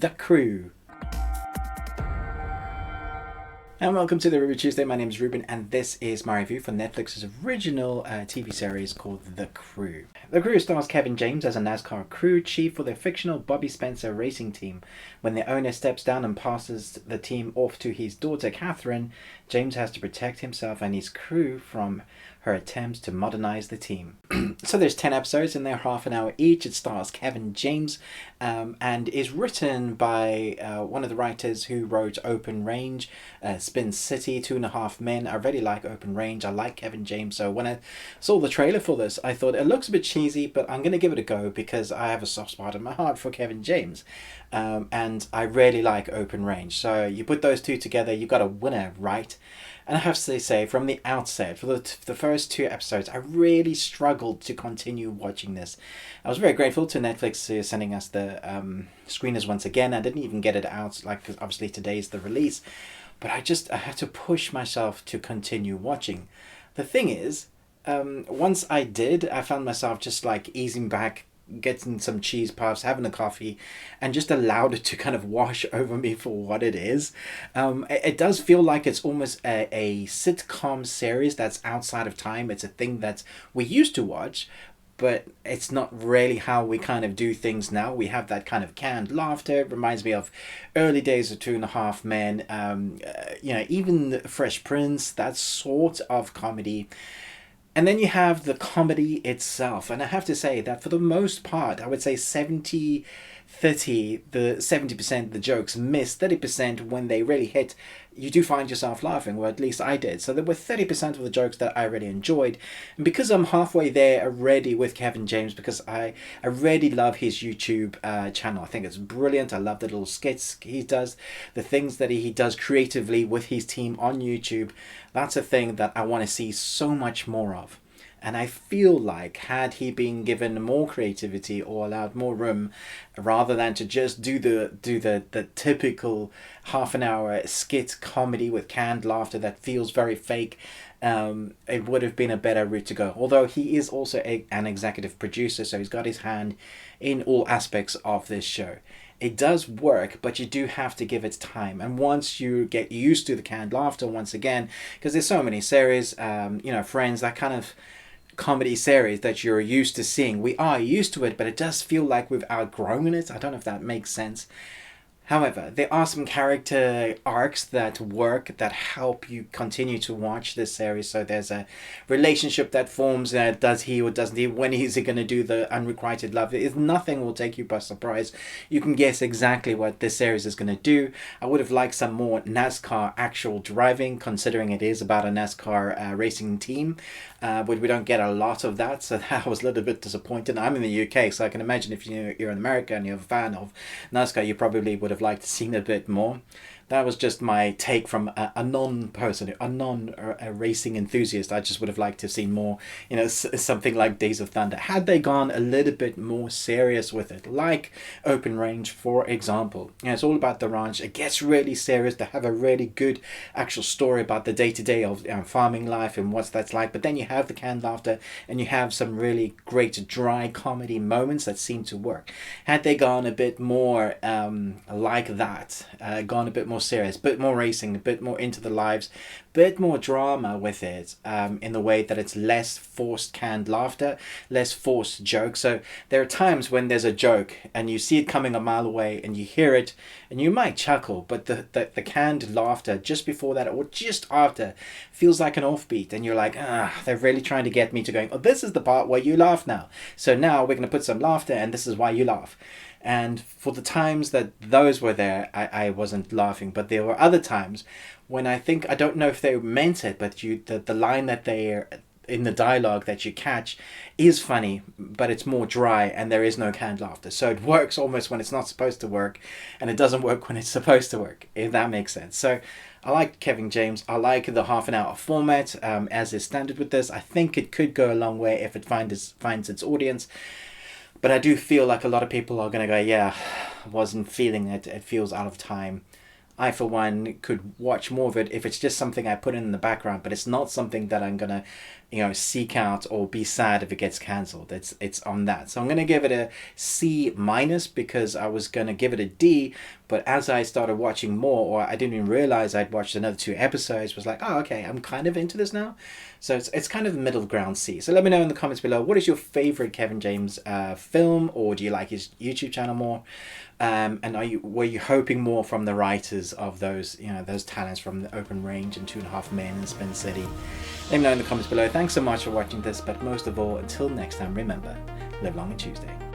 The Crew. And welcome to the Review Tuesday. My name is Ruben, and this is my review for Netflix's original TV series called The Crew. The Crew stars Kevin James as a NASCAR crew chief for the fictional Bobby Spencer racing team. When the owner steps down and passes the team off to his daughter Catherine, James has to protect himself and his crew from her attempts to modernize the team. So there's 10 episodes and they're half an hour each. It stars Kevin James and is written by one of the writers who wrote Open Range, Spin City, 2.5 Men. I really like Open Range. I like Kevin James. So when I saw the trailer for this, I thought it looks a bit cheesy, but I'm going to give it a go because I have a soft spot in my heart for Kevin James. And I really like Open Range. So you put those two together, you got a winner, right? And I have to say, from the outset, for the first 2 episodes, I really struggled to continue watching this. I was very grateful to Netflix sending us the screeners once again. I didn't even get it out, like, because obviously today's the release. But I had to push myself to continue watching. The thing is, once I did, I found myself just like easing back, getting some cheese puffs, having a coffee, and just allowed it to kind of wash over me for what it is. It does feel like it's almost a sitcom series that's outside of time. It's a thing that we used to watch, but it's not really how we kind of do things now. We have that kind of canned laughter. It reminds me of early days of 2.5 Men, even Fresh Prince, that sort of comedy. And then you have the comedy itself. And I have to say that for the most part, I would say 70-30, the 70% the jokes miss, 30% when they really hit, you do find yourself laughing, or at least I did. So there were 30% of the jokes that I really enjoyed. And because I'm halfway there already with Kevin James, because I really love his YouTube channel. I think it's brilliant. I love the little skits he does, the things that he does creatively with his team on YouTube. That's a thing that I want to see so much more of. And I feel like had he been given more creativity or allowed more room, rather than to just do the typical half an hour skit comedy with canned laughter that feels very fake, it would have been a better route to go. Although he is also an executive producer, so he's got his hand in all aspects of this show. It does work, but you do have to give it time. And once you get used to the canned laughter once again, because there's so many series, Friends, that kind of comedy series that you're used to seeing. We are used to it, but it does feel like we've outgrown it. I don't know if that makes sense. However, there are some character arcs that work, that help you continue to watch this series. So there's a relationship that forms. Does he or doesn't he? When is he going to do the unrequited love? Nothing will take you by surprise. You can guess exactly what this series is going to do. I would have liked some more NASCAR actual driving, considering it is about a NASCAR racing team. But we don't get a lot of that, so that was a little bit disappointing. I'm in the UK, so I can imagine if you're in America and you're a fan of NASCAR, you probably would have liked to see a bit more. That was just my take from a non-person, a non-racing enthusiast. I just would have liked to have seen more, something like Days of Thunder. Had they gone a little bit more serious with it, like Open Range, for example. It's all about the ranch. It gets really serious. They have a really good actual story about the day-to-day of farming life and what that's like. But then you have the canned laughter and you have some really great dry comedy moments that seem to work. Had they gone a bit more like that, gone a bit more serious, a bit more racing, a bit more into the lives, a bit more drama with it, in the way that it's less forced canned laughter, less forced jokes. So there are times when there's a joke and you see it coming a mile away and you hear it and you might chuckle, but the canned laughter just before that or just after feels like an offbeat, and you're like, they're really trying to get me to going, oh, this is the part where you laugh now. So now we're going to put some laughter and this is why you laugh. And for the times that those were there, I wasn't laughing. But there were other times when I don't know if they meant it, but the line that they're in the dialogue that you catch is funny, but it's more dry and there is no canned laughter. So it works almost when it's not supposed to work, and it doesn't work when it's supposed to work, if that makes sense. So I like Kevin James. I like the half an hour format as is standard with this. I think it could go a long way if it finds its audience. But I do feel like a lot of people are going to go, yeah, wasn't feeling it. It feels out of time. I, for one, could watch more of it if it's just something I put in the background, but it's not something that I'm going to seek out or be sad if it gets cancelled. It's on that. So I'm gonna give it a C minus, because I was gonna give it a D, but as I started watching more, or I didn't even realize I'd watched another 2 episodes, was like, oh, okay, I'm kind of into this now. So it's kind of middle ground C. So let me know in the comments below, what is your favorite Kevin James film, or do you like his YouTube channel more? And were you hoping more from the writers of those talents from the Open Range and 2.5 Men and Spin City? Let me know in the comments below. Thanks so much for watching this, but most of all, until next time, remember, live long and Tuesday.